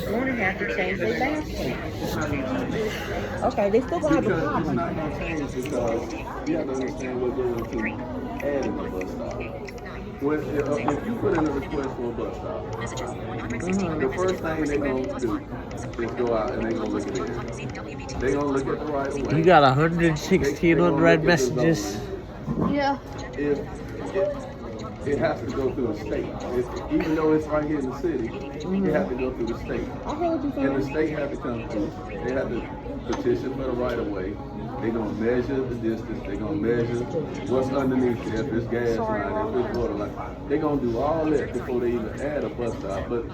they're going to have to change their bathroom. Okay, they still gonna have a Because it's problem. not going to change because you have to understand what goes into adding a bus stop. If you put in a request for a bus stop, the first thing they're going to do is go out and they're going to look at it. They're going to look at the right of way. You got 116 unread messages. Yeah. If it has to go through the state. Even though it's right here in the city, it has to go through the state. I heard you And the saying. state has to come through. They have to petition for the right of way. They're going to measure the distance. They're going to measure what's underneath it, if it's gas line, if it's water line. They're going to do all that before they even add a bus stop. But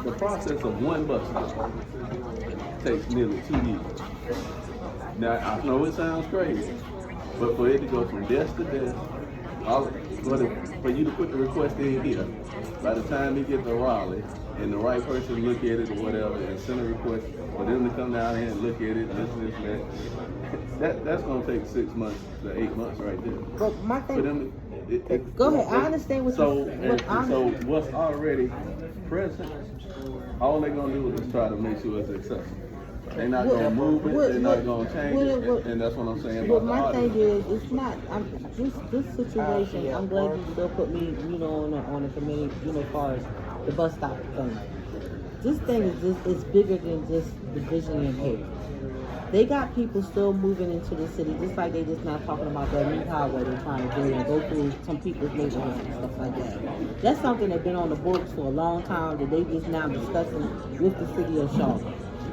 the process of one bus stop takes nearly 2 years. Now, I know it sounds crazy, but for it to go from desk to desk, for you to put the request in here, by the time you get to Raleigh, and the right person look at it or whatever, and send a request for them to come down here and look at it, this, that's going to take 6 months to 8 months right there. But my For thing. them, Go ahead. I understand what so, you're saying. so what's already present, all they're going to do is try to make sure it's accessible. They're not going to move it, they're not going to change it, and that's what I'm saying But about my the thing audience. is, it's not. This situation. I'm glad you still put me, on the committee, as far as the bus stop thing. This thing is it's bigger than just the visually impaired. They got people still moving into the city, just like they just not talking about that new highway they're trying to do and go through some people's neighborhoods and stuff like that. That's something that's been on the books for a long time that they just now discussing with the city of Charlotte.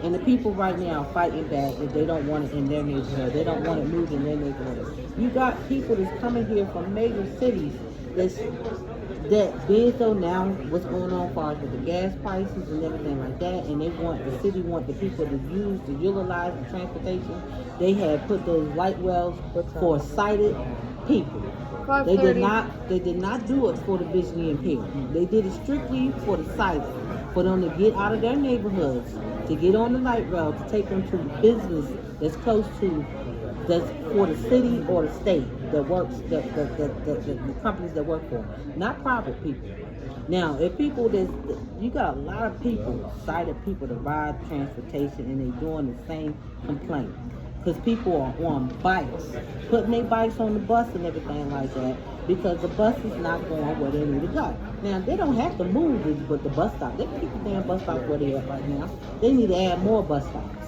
And the people right now are fighting back if they don't want it in their neighborhood. They don't want it moved in their neighborhood. You got people that's coming here from major cities that being so now what's going on as far as with the gas prices and everything like that, and the city want the people to utilize the transportation. They had put those light wells for sighted people. They did not do it for the visually impaired. They did it strictly for the sighted, for them to get out of their neighborhoods, to get on the light rail, to take them to business that's close to, that's for the city or the state that works, the companies that work for them, not private people. Now, if people you got a lot of people, sighted people that ride transportation and they doing the same complaint. Because people are on bikes, putting their bikes on the bus and everything like that, because the bus is not going where they need to go. Now, they don't have to move it, but the bus stop, they can keep the damn bus stop where they at right now. They need to add more bus stops.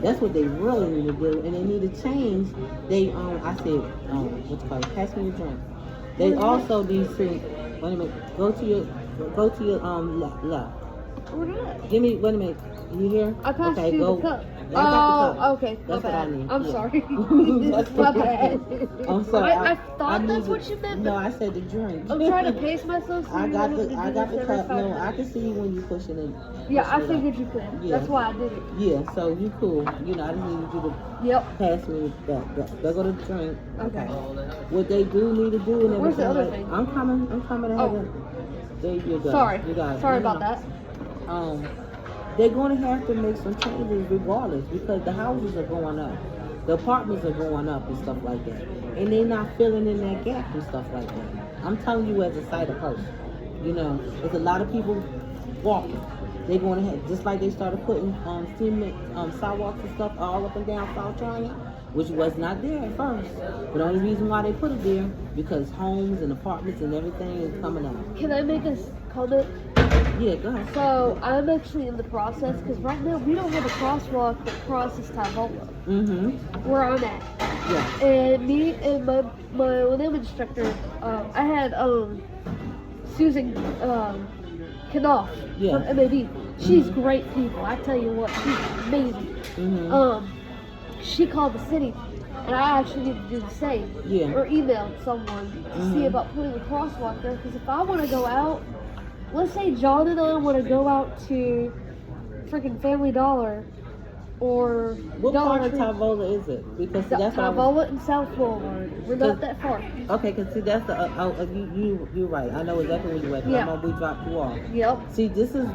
That's what they really need to do, and they need to change. Pass me your drink. They also need to, wait a minute, go to your left. Give me, wait a minute, you here? I passed you the cup. I got the cup. Okay. That's what I need. I'm yeah. sorry. That's My bad. I'm sorry. I thought that's what you meant. No, I said the drink. I'm trying to pace myself. So I got the cup. No, I can see you when you pushing it. Yeah, I figured you could. Yeah. That's why I did it. Yeah, so you cool. I just needed you to pass me that. They go to the drink. Okay. What they do need to do and everything. Where's the other thing? I'm coming ahead. There you go. Sorry. You got it. Sorry about that. They're going to have to make some changes regardless, because the houses are going up, the apartments are going up and stuff like that, and they're not filling in that gap and stuff like that. I'm telling you as a sighted person, there's a lot of people walking. They're going to have, just like they started putting cement sidewalks and stuff all up and down South China, which was not there at first. But the only reason why they put it there, because homes and apartments and everything is coming out. Can I make a comment? Yeah, go ahead. So I'm actually in the process, because right now we don't have a crosswalk that crosses Tavola. Where I'm at. Yeah. And me and my LM instructor, I had Susan Knopf from MAB. She's great people. I tell you what, she's amazing. She called the city, and I actually need to do the same. Yeah. Or email someone to see about putting a crosswalk there, because if I want to go out, let's say John and I want to go out to freaking Family Dollar or What Dollar part of Tree. Tavola is it? Because see, that's what I was, Tavola and South Boulevard. We're not that far. okay, cause see that's the you're right. I know exactly where you at. 'Cause Yeah. I know we dropped you off. Yep. See, this is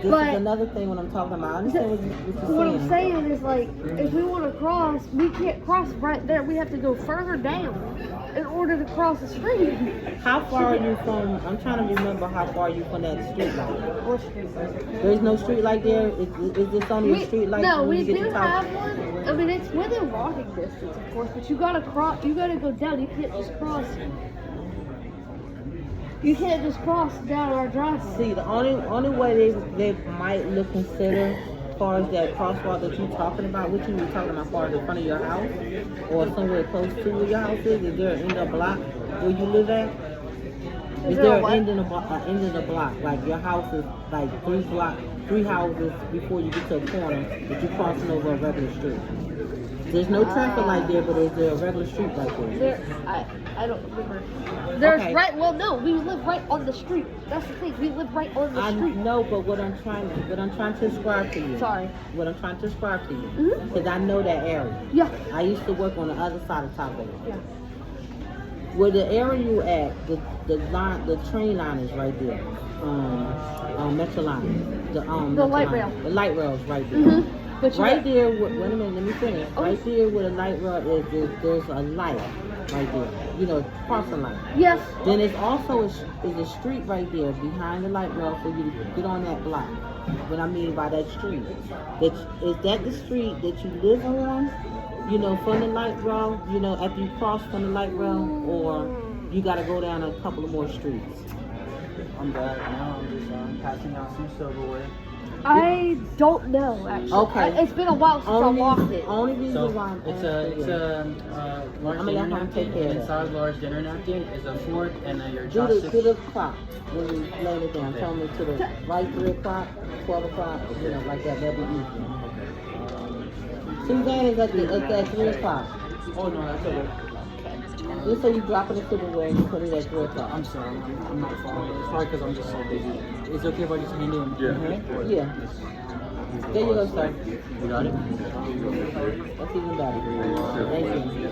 But- another thing when I'm talking about. I understand what you're What I'm saying. saying is, like, if we want to cross, we can't cross right there. We have to go further down in order to cross the street. How far are you from? I'm trying to remember how far you from that street light. What street? There's no street light there. Is this only a street light? No, when we you get do to top? have one. I mean, it's within walking distance, of course, but you gotta cross. You gotta go down. You can't just cross. You can't just cross down our driveway. See, the only way they might look consider as far as that crosswalk that you're talking about, which you were talking about, as far as in front of your house or somewhere close to where your house is there an end of block where you live at? Is there an end in the block? Like your house is like three houses before you get to a corner that you're crossing over a regular street. There's no traffic light there, but is there a regular street like there? I don't remember. There's Okay. well, no, we live right on the street. That's the thing. We live right on the I street. know, but what I'm trying to describe to you. Sorry. What I'm trying to describe to you, Mhm. because I know that area. Yeah. I used to work on the other side of Tahoe. Yeah. Where the area you at, the train line is right there. Metro line. The The light Metro line. rail. The light rail is right there. Mhm. But you Right there, wait a minute, let me finish. Oh. Right there where the light rail is, there's a light right there. You know, crossing light. Yes. Then there's also a street right there behind the light rail for you to get on that block. What I mean by that street, is that the street that you live on? You know, from the light rail. You know, after you cross from the light rail, or you got to go down a couple of more streets. I'm back now. I'm just passing out some silverware. I don't know actually. Okay. It's been a while since I walked it. Only reason So why I'm it's asking you. a large I'm gonna dinner let him take napkin. care of that. Inside large dinner napkin is a fork and then your Do chopsticks. the clock when you lay it down. Tell me to the right 3 o'clock, 12 o'clock, you know, like that. That'll be easy. Suzanne is at 3 o'clock. Oh no, that's okay. Just so you drop it in the silverware and you put it at 3 o'clock. I'm sorry, I'm not following. It's probably because I'm just so busy. Is it okay if I just hand in? Yeah. Yeah. There you go, sir. You got it? That's even better. Thank you.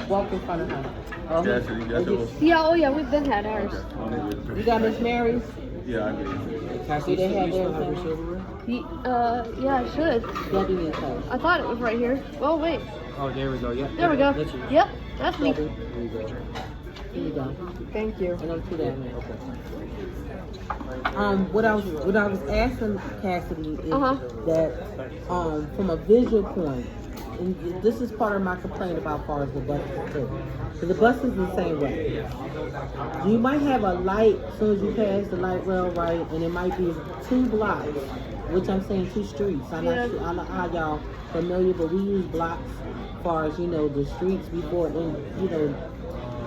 Walk in front of her. Oh, Gotcha, you got yours? Yeah. Oh yeah. We've been had ours. you got Miss Mary's? Yeah, I did. Do they have everything? Yeah, I should. Debbie needs hers. I thought it was right here. Oh wait. Oh, there we go. Yeah. There we go. That's you. Yep. That's me. Debbie, There you go. here you go. Thank you. And I'm to that. What I was asking Cassidy is that from a visual point, and this is part of my complaint about far as the buses too. Because the bus is the same way. You might have a light as soon as you pass the light rail, right? And it might be 2 blocks, which I'm saying 2 streets. I'm not sure, I don't know how y'all familiar, but we use blocks as far as, you know, the streets before, and, you know,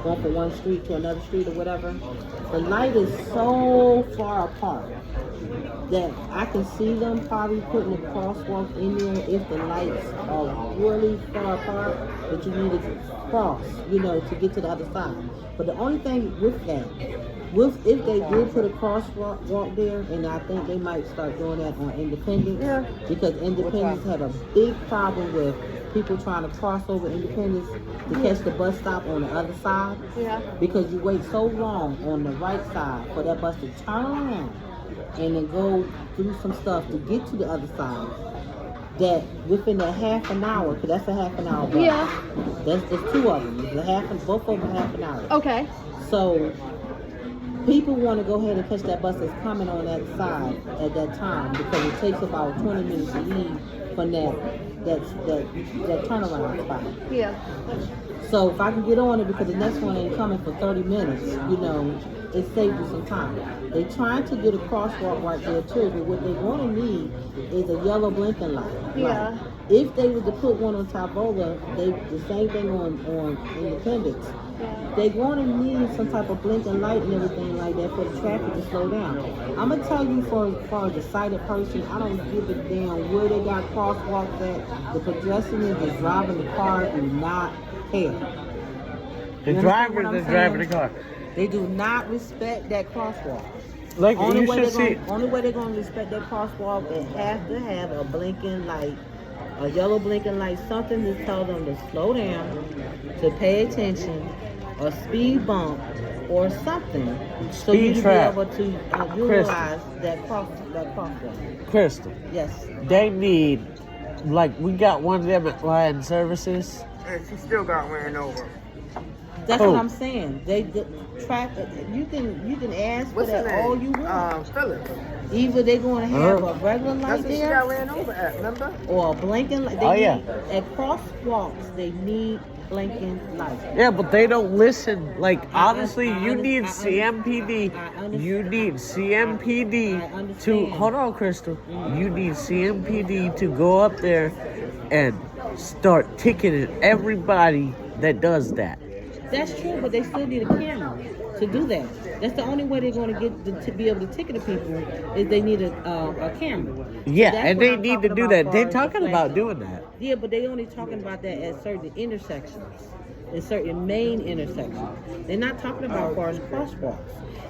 going from one street to another street or whatever. The light is so far apart that I can see them probably putting a crosswalk in there if the lights are really far apart that you need to cross, you know, to get to the other side. But the only thing with that, if they did put a crosswalk there, and I think they might start doing that on Independence, because Independence have a big problem with people trying to cross over Independence to catch the bus stop on the other side. Yeah. Because you wait so long on the right side for that bus to turn around and then go through some stuff to get to the other side, that within a half an hour, because that's a half an hour bus. Yeah. There's 2 of them. Both of them half an hour. Okay. So people want to go ahead and catch that bus that's coming on that side at that time, because it takes about 20 minutes to leave from that turnaround spot. Yeah. So if I can get on it, because the next one ain't coming for 30 minutes, you know, it saves you some time. They trying to get a crosswalk right there too, but what they're going to need is a yellow blinking light. Yeah. Like, if they were to put one on Tavola, the same thing on Independence. They're going to need some type of blinking light and everything like that for the traffic to slow down. I'm going to tell you, for the sighted person, I don't give a damn where they got crosswalks at. The pedestrians that's driving the car do not care. The You understand driver what I'm that's driving the saying? car. They do not respect that crosswalk. Like you should see. Only way they're gonna respect that crosswalk, it has to have a blinking light, a yellow blinking light, something to tell them to slow down, to pay attention, a speed bump, or something, so you can be able to utilize that crosswalk. Crystal. Yes. They need, like, we got one of them at Lion Services. And she still got ran over. That's what I'm saying. They track. You can ask for that all you want. Philip. Either they're going to have a regular light That's what she there, got ran over at, remember? or a blinking light. At crosswalks, they need blinking lights. Yeah, but they don't listen. Like, honestly, you need CMPD. You need CMPD to, hold on, Crystal. You need CMPD to go up there and start ticketing everybody that does that. That's true, but they still need a camera to do that. That's the only way they're going to get to be able to ticket the people is they need a camera. Yeah, So and they need to do that. They're talking about doing that. Yeah, but they only talking about that at certain intersections, in certain main intersections. They're not talking about far as crosswalks.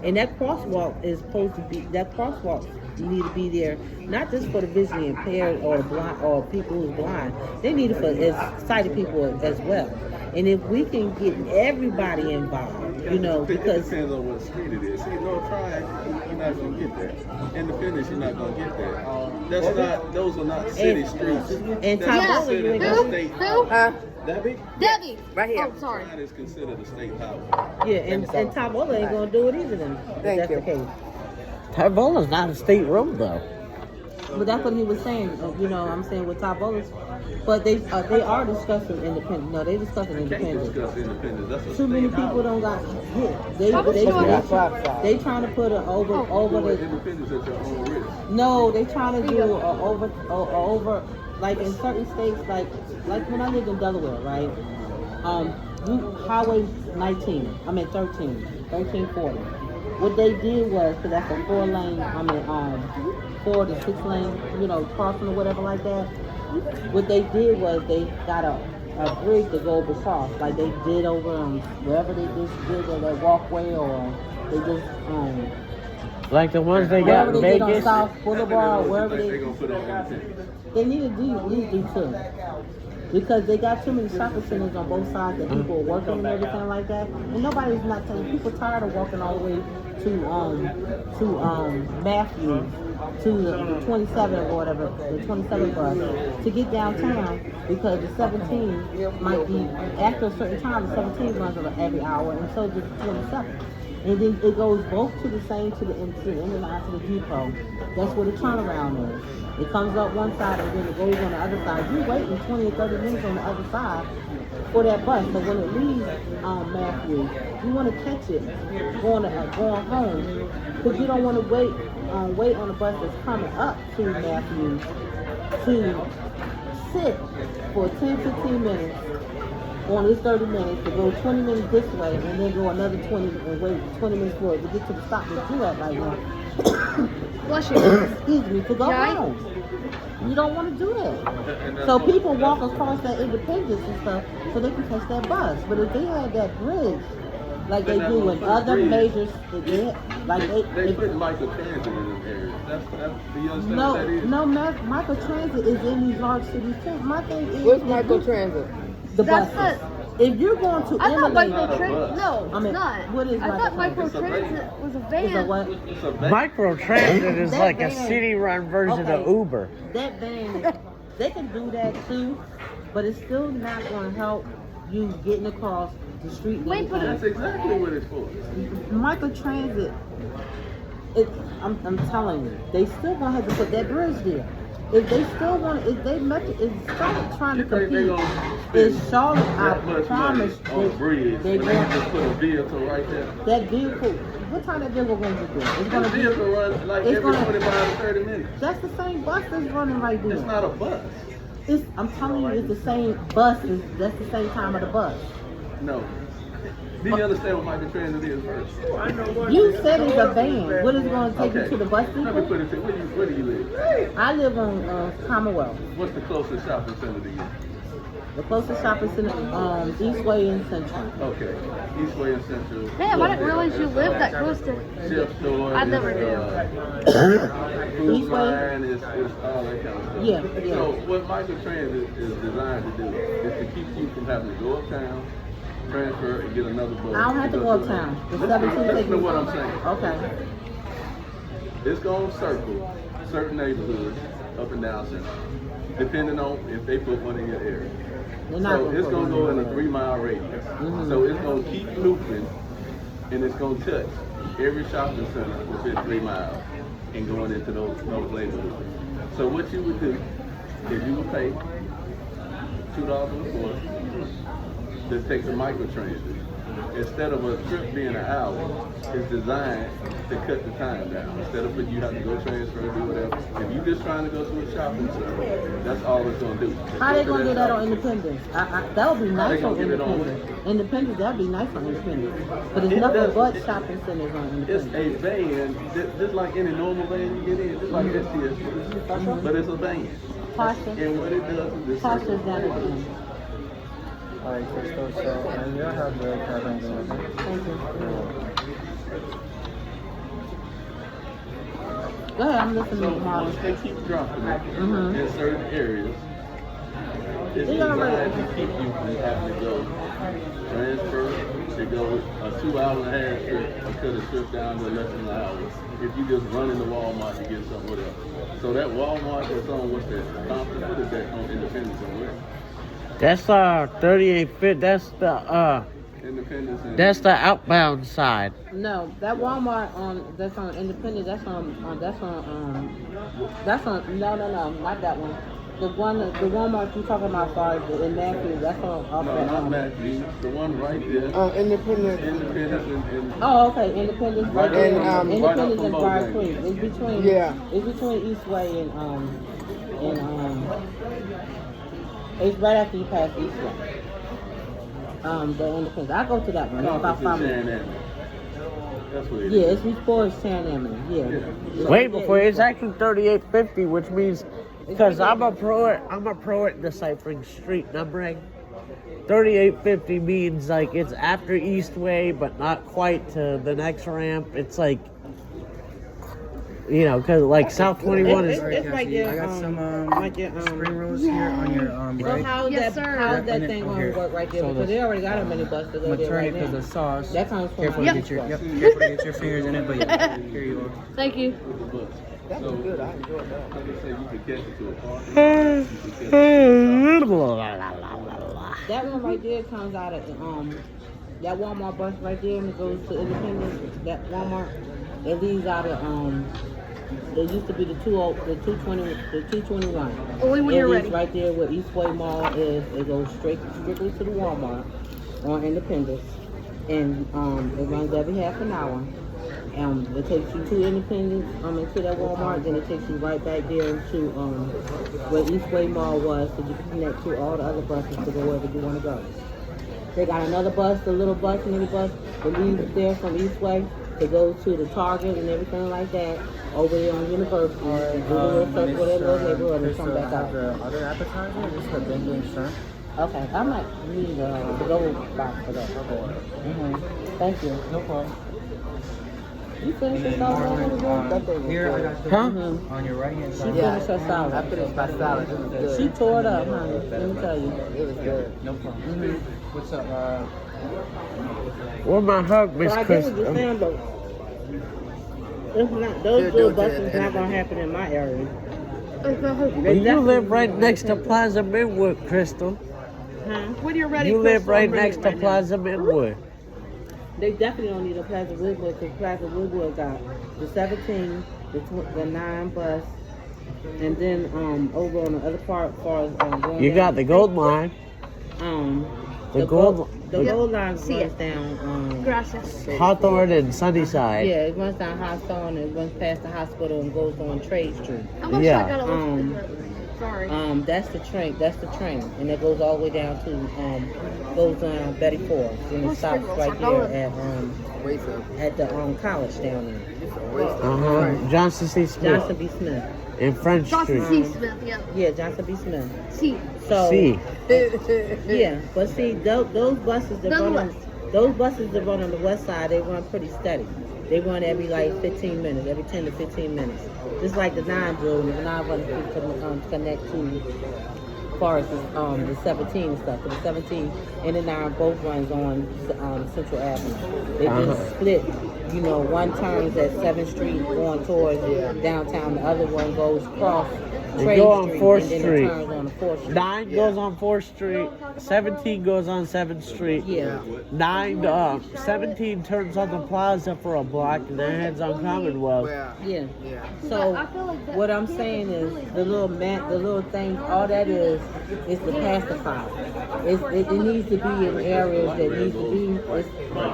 And that crosswalk is supposed to be, that crosswalk need to be there, not just for the visually impaired or blind or people who's blind. They need it for as sighted people as well. And if we can get everybody involved, you know, because it depends on what street it is. See, no try, you're not gonna get that. Independence, you're not gonna get that. That's not; those are not city streets. And That's considered a state highway. Debbie. Right here. Oh, sorry. That is considered a state highway. yeah, and Tabola ain't gonna do it either. Then, if that's the case. Tarbola's not a state road, though. But that's what he was saying. You know, I'm saying with Tabolas, but they are discussing independent. No, they discussing independence. That's Too many people don't got hit. They trying to put an over the. Independence at your own risk. No, they trying to do a over like in certain states, like when I lived in Delaware, right? Highway 19, 1340. What they did was, because that's a 4-lane, 4 to 6 lane, you know, crossing or whatever like that. What they did was they got a bridge to go across, like they did over wherever they just did that walkway, or they just like the ones they got in Vegas, Vegas. on South Boulevard, wherever They're gonna put on independence. they need to do too. Because they got too many shopping centers on both sides that people are working and everything like that. And nobody's not telling people tired of walking all the way to Matthews, to the 27 or whatever, the 27 bus, to get downtown, because the 17 might be, after a certain time, the 17 runs over every hour, and so does the 27. And then it goes both to the same, to the end and out to the depot. That's where the turnaround is. It comes up one side and then it goes on the other side. You're waiting 20 or 30 minutes on the other side for that bus. But when it leaves Matthews, you want to catch it going home, because you don't want to wait on the bus that's coming up to Matthews to sit for 10-15 minutes on this 30 minutes, to go 20 minutes this way and then go another 20 and wait 20 minutes for it to get to the stop that you're at right now. Bless you. Excuse me, to go home. You don't want to do that. So people walk across that Independence and stuff so they can catch that bus. But if they had that bridge, like they do in other major cities, like they put Michael Transit in them areas. That's do you understand what that is? No, Michael Transit is in these large cities too. My thing is, Where's Michael Transit? The buses. If you're going to I thought emulate, Micro Transit. No, I mean, it's not. what is I thought Micro Micro Transit was a van. It's a what? It's a van. Micro Transit is That like a van- city-run version of Okay. Uber. That van, they can do that too, but it's still not going to help you getting across the street. Wait, but That's exactly what it's for. Micro Transit, I'm telling you, they still going to have to put that bridge there. If they still want, if Charlotte trying to compete, is Charlotte, I promise, on the bridge, they when they just put a vehicle right there. that vehicle, what time that vehicle going to do? It's going The to be, vehicle runs like it's every gonna- 25 to 30 minutes. that's the same bus that's running right there. It's not a bus. I'm telling you, it's the same bus, that's the same time of the bus. No. Do you understand what Michael Transit is first? You said it's a van. What is it going to take you Okay. to the bus Let me depot? put it to where do you live? I live on Commonwealth. What's the closest shopping center to you? The closest shopping center, Eastway and Central. Okay. Eastway and Central. Damn, I didn't realize you lived that close to. Chip store. I never Food line is all that kind of stuff. Yeah. So what microtransit is designed to do is to keep you from having to go uptown, transfer, and get another bus. I don't have to go uptown. The 17 Listen to what I'm saying. Okay. It's going to circle certain neighborhoods up and down Central, depending on if they put one in your area. So it's going to go in a 3-mile radius. So it's going to keep looping, and it's going to touch every shopping center within 3 miles and going into those neighborhoods. So what you would do is you would pay $2 a foot to take the microtransit. Instead of a trip being an hour, it's designed to cut the time down. Instead of you have to go transfer and do whatever. If you're just trying to go to a shopping center, that's all it's going to do. How they going to do that on Independence? That would be nice on Independence. Independence, that would be nice on Independence. But there's nothing but shopping centers on Independence. It's a van, just like any normal van you get in, just like STS, but it's a van. Pasha. And what it does is this. Pasha's down at the end. Alright, Crystal, so you have the cabin there. Thank you. Go ahead, I'm listening to So Molly. once they keep dropping it in certain areas, it's designed to keep you from having to go transfer, to go a 2.5-hour trip, or cut a trip down to less than an hour. If you just run into Walmart to get something, whatever. So that Walmart that's on, what's that? Compton, what is that on Independence and where? That's 3850. That's the Independence and that's the outbound side. No, that Walmart that's on Independence. That's on no, not that one. The Walmart you talking about, sorry, in Matthews. That's on off no, that. not Matthews. The one right there. Independence. Independence and Oh, okay, Independence right there. Independence right up and from Briar Bojangles. Creek. It's between. Yeah. It's between Eastway and it's right after you pass Eastway. The Independence. I go to that one. It's about 5 minutes. That's what it is. Yeah, it's before San Amity. Yeah. Way before it's actually 3850, which means because I'm a pro at deciphering street numbering. 3850 means like it's after Eastway, but not quite to the next ramp. It's like, you know, because like South 21 is. It's right there. I got some spring rolls yeah. here on your So right. how's Yes, that? sir. How's that Yeah, thing and going here. to work right there? So Because the- they already got a mini bus to I'm go gonna there turn right it because now. the sauce. That sounds fun. Careful to get your careful to get your fingers in it, but yeah, here you are. Thank you. That was good. I enjoyed that. Like I said, you could catch it to a park. You could catch it to a That one right there comes out of that Walmart bus right there and it goes to Independence. That Walmart, it leaves out of it used to be the 221. Only when It you're leaves ready. right there where Eastway Mall is. It goes strictly to the Walmart on Independence, and it runs every half an hour. It takes you to Independence, into that Walmart, then it takes you right back there to where Eastway Mall was, so you can connect to all the other buses to go wherever you want to go. They got another bus, the little bus, mini bus, that leaves there from Eastway to go to the Target and everything like that, over there on University, and do the little circle, that little neighborhood, and come back out. The other appetizer, just the bamboo shrimp. Okay, I might need the gold box for that. Thank you. No problem. You finished your And salad? on here I got the on your right hand She side. finished her I salad. finished my salad. It was good. She tore it up, honey. Let me tell you. It was good. No problem. What's up? Where my hug, Miss So I Chris? get what you're saying, but it's not, those little buses not gonna happen in my area. You live right next to Plaza Midwood, Crystal. When you're ready. You live Crystal, right I'm ready next to right now. Plaza Midwood. They definitely don't need a Plaza Woodwood because Plaza Woodwood got the 17, the 9 bus, and then over on the other part, as far as going You down, got the gold line. the gold- the the- gold line See runs it. down. Gracias. Hawthorne and Sunnyside. Yeah, it runs down Hawthorne and runs past the hospital and goes on Trade Street. How much Yeah. I gotta listen to? Sorry. That's the train. That's the train, and it goes all the way down to goes down Betty Ford, and it stops right there Waste of. at the college down there, Johnson C. Smith. Johnson B. Smith. in French Johnson Street. C. Smith, yeah. Yeah, Johnson B. Smith. C. So See, yeah, but see those buses that run on Nonetheless. those buses that run on the west side, they run pretty steady. They run every like 15 minutes, every 10 to 15 minutes. Just like the 9 drill, the 9 runs to connect to Forest, the 17 and stuff. But the 17 and the 9 both runs on Central Avenue. They just split. You know, one turns at 7th Street going towards downtown. The other one goes across They Trade go on Street 4th and then Street. it turns on the 4th Street. 9 goes on 4th Street, 17 goes on 7th Street. Yeah. 17 turns on the plaza for a block and then heads on Commonwealth. Yeah. Yeah. So I feel like that what I'm saying is the little thing, all that is the pacifier. It needs to be in areas that need to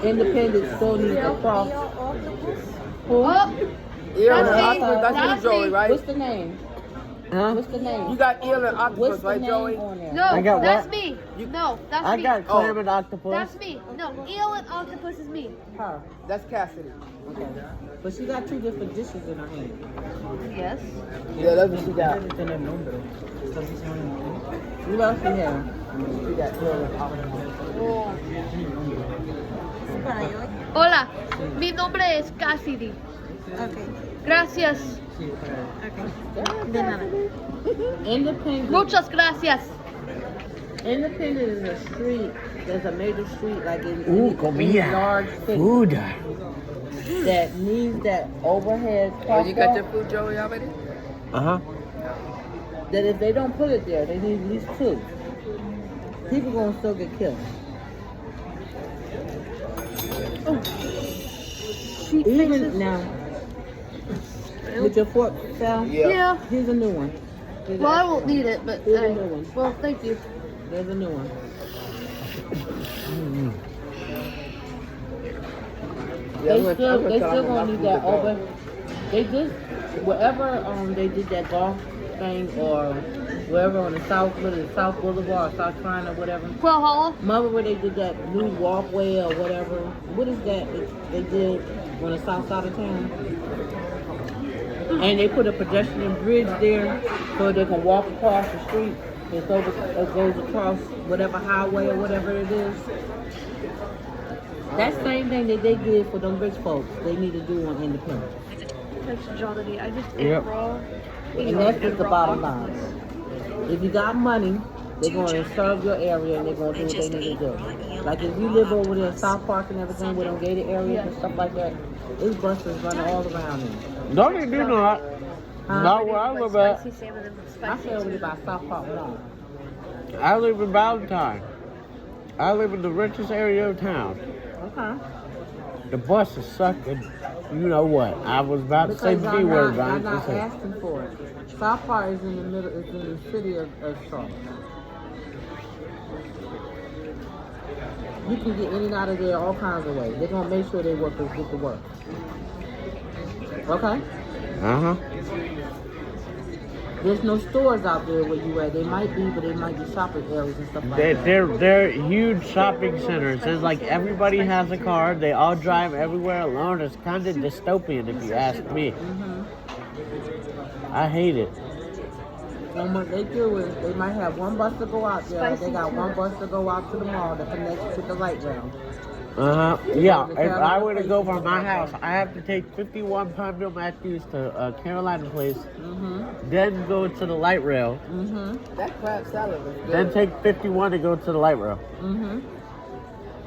be. Independent still needs to cross. Oh, Eel and That's me. octopus, that's That's you, Joey, me. right? What's the name? Huh? What's the name? You got eel and octopus, What's the right, name Joey? on there? no, I got that's what? me. No, that's I me. got clam and octopus. That's me. No, eel and octopus is me. Her. That's Cassidy. Okay. But she got 2 different dishes in her hand. Yes. Yeah, that's what she got. What else you have? She got eel and octopus. Hola, mi nombre es Cassidy. Gracias. Independent. Muchas gracias. Independent is a street. There's a major street like in Ooh, any comida. large city Food. that needs that overhead Oh, you got crosswalk. your food, Joey, already? Uh-huh. That if they don't put it there, they need at least 2. People gonna still get killed. Sheep Even faces. now, with your fork fell. Yeah. Here's a new one. Here's Well, I a- won't need it, but Here's a new one. well, thank you. There's a new one. They still gonna need that over. They just wherever they did that golf thing or wherever on the South Boulevard or South Trine or whatever. Well, Hollow. Remember where they did that new walkway or whatever? What is that they did on the south side of town? And they put a pedestrian bridge there so they can walk across the street. It goes across whatever highway or whatever it is. That same thing that they did for them rich folks, they need to do on Independence. Thanks, Johnny. I just ate Yep. raw. And that's just the bottom line. If you got money, they're going to serve your area and they're going to do what they need to do. Like if you live over there in South Park and everything with them gated areas and stuff like that, these buses run all around them. No, they do not. Not where I live at. Spicy salmon and I spicy say over there by South Park Mall. I live in Valentine. I live in the richest area of town. Okay. The buses suck and you know what? I was about to say Because the B word, but I'm I not didn't say it. asking for it. South Park is in the middle, it's in the city of Charlotte. You can get in and out of there all kinds of ways. They're going to make sure they workers get to work. Okay? Uh-huh. There's no stores out there where you at. They might be, but they might be shopping areas and stuff like that. They're huge shopping centers. It's like everybody has a car. They all drive everywhere alone. It's kind of dystopian if you ask me. I hate it. And what they do is they might have one bus to go out there. They got one bus to go out to the mall that connects with the light rail. Uh-huh. Yeah, if I were to go from my house, I have to take 51 Palmdale Matthews to Carolina Place, then go to the light rail, That crab salad was good. then take 51 to go to the light rail.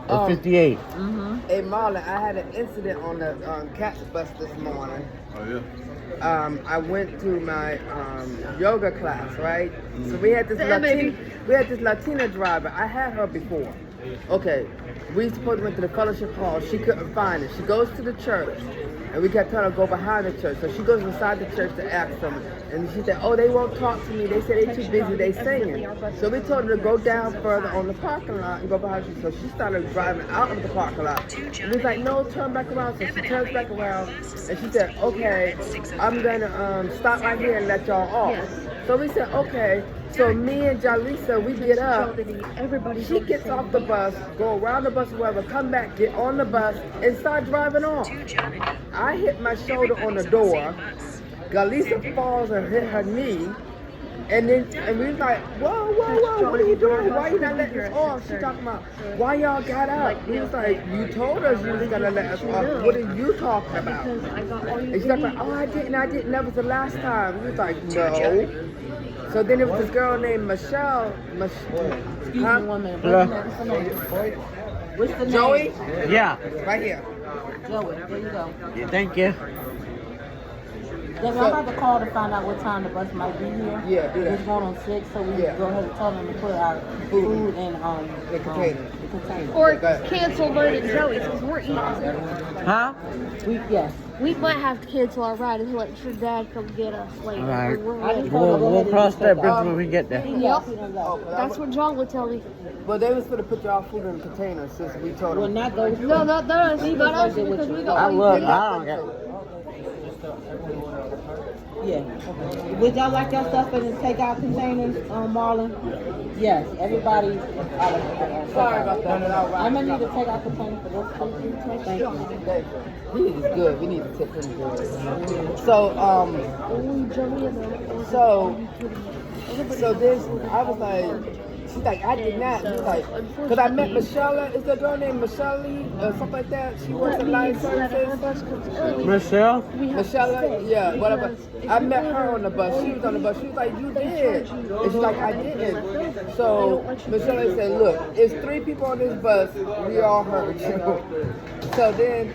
Or 58. Hey, Marlon, I had an incident on the Cats bus this morning. Oh yeah. I went to my yoga class, right? So we had this baby. Latina driver. I had her before. Okay, we supposed to went to the fellowship hall. She couldn't find it. She goes to the church, and we kept telling her to go behind the church. So she goes inside the church to ask them, and she said, "Oh, they won't talk to me. They say they too busy. They singing." So we told her to go down further on the parking lot and go behind the church. So she started driving out of the parking lot. And we was like, "No, turn back around." So she turns back around, and she said, "Okay, I'm gonna stop right here and let y'all off." So we said, "Okay." So me and Jalisa, we get up. She gets off the bus, go around the bus, wherever, come back, get on the bus, and start driving off. I hit my shoulder on the door, Galisa falls and hit her knee. And then we was like, whoa, what are you doing? Why you not letting us off? She talking about, why y'all got up? We was like, you told us you was gonna let us off. What are you talking about? And she's like, oh, I didn't. That was the last time. We was like, no. So then it was this girl named Michelle. Excuse me 1 minute. What's the name? Joey? Yeah. Right here. Joey, there you go. Yeah, thank you. I'm about to call to find out what time the bus might be here. Yeah, do that. It's going on 6, so we Yeah. go ahead and tell them to put our food in The container. the container. Or cancel mine and Joey's because we're eating. Huh? Yes. We might have to cancel our ride and let your dad come get us later. All right. We're I ready. just told her, We'll cross that bridge when we get there. Yep. Oh, That's what John would tell me. Well, they was going to put y'all food in the container since we told Well, them. not those. No, not us. Leave Not us us with because you. we I got look, I don't get. Yeah. Would y'all like your stuff in the takeout containers, Marlon? Yes. Everybody. Sorry about that. I'm gonna need a takeout container for this. Thank you. He is good. We need to tip him good. So this, I was like, she's like, I did not. She's like, because I met Michelle, is there a girl named Michelle or something like that? She works at Lion Services. Michelle? Michelle, yeah, whatever. I met her on the bus. She was on the bus. She was like, you did. And she's like, I didn't. So Michelle said, look, it's 3 people on this bus. We all heard you. So then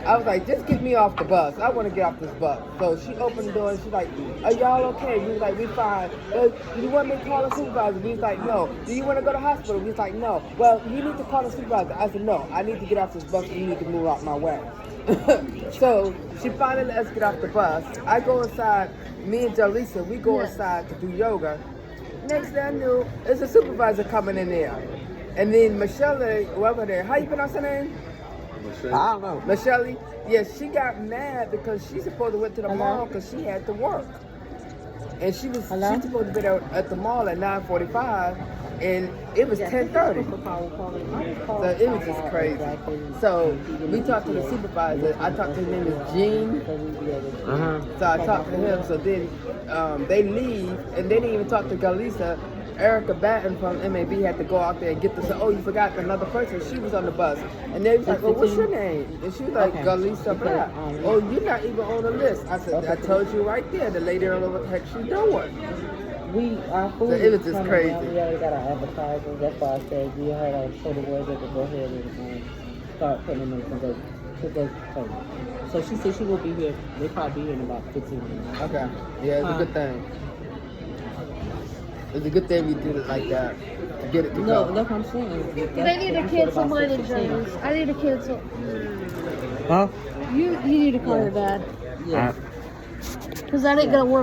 I was like, just get me off the bus. I want to get off this bus. So she opened the door and she's like, are y'all okay? We was like, we fine. Do you want me to call a supervisor? We was like, no. Do you want to go to the hospital? We was like, no. Well, you need to call a supervisor. I said, no. I need to get off this bus. You need to move out my way. So she finally let us get off the bus. I go inside. Me and Jalisa, we go inside to do yoga. Next thing I knew, there's a supervisor coming in there. And then Michelle, whoever there, how you pronounce her name? I don't know. Michelle, yeah, she got mad because she supposed to went to the mall because she had to work. And she was supposed to be there at the mall at 9:45, and it was 10:30. So it was just crazy. So we talked to the supervisor. I talked to his name is Gene. So I talked to him. So then they leave, and they didn't even talk to Galisa. Erica Batten from MAB had to go out there and get this. Oh, you forgot another person. She was on the bus. And they was like, well, what's your name? And she was like, Galisa Black. Oh, you're not even on the list. I said, I told you right there. The lady don't know what the heck she's doing. Our food So it was is just coming crazy. out. We already got our advertisers. That's why I said we heard our shoulder boys that to go ahead and start putting them in the table. So she said she will be here. They'll probably be here in about 15 minutes. Okay. Yeah, it's a good thing. It's a good thing we did it like that. To get it to No, go. that's what I'm saying. They need to cancel mine and Joey's. I need to cancel. Huh? You need to call your dad. Yeah. Because that ain't going to work.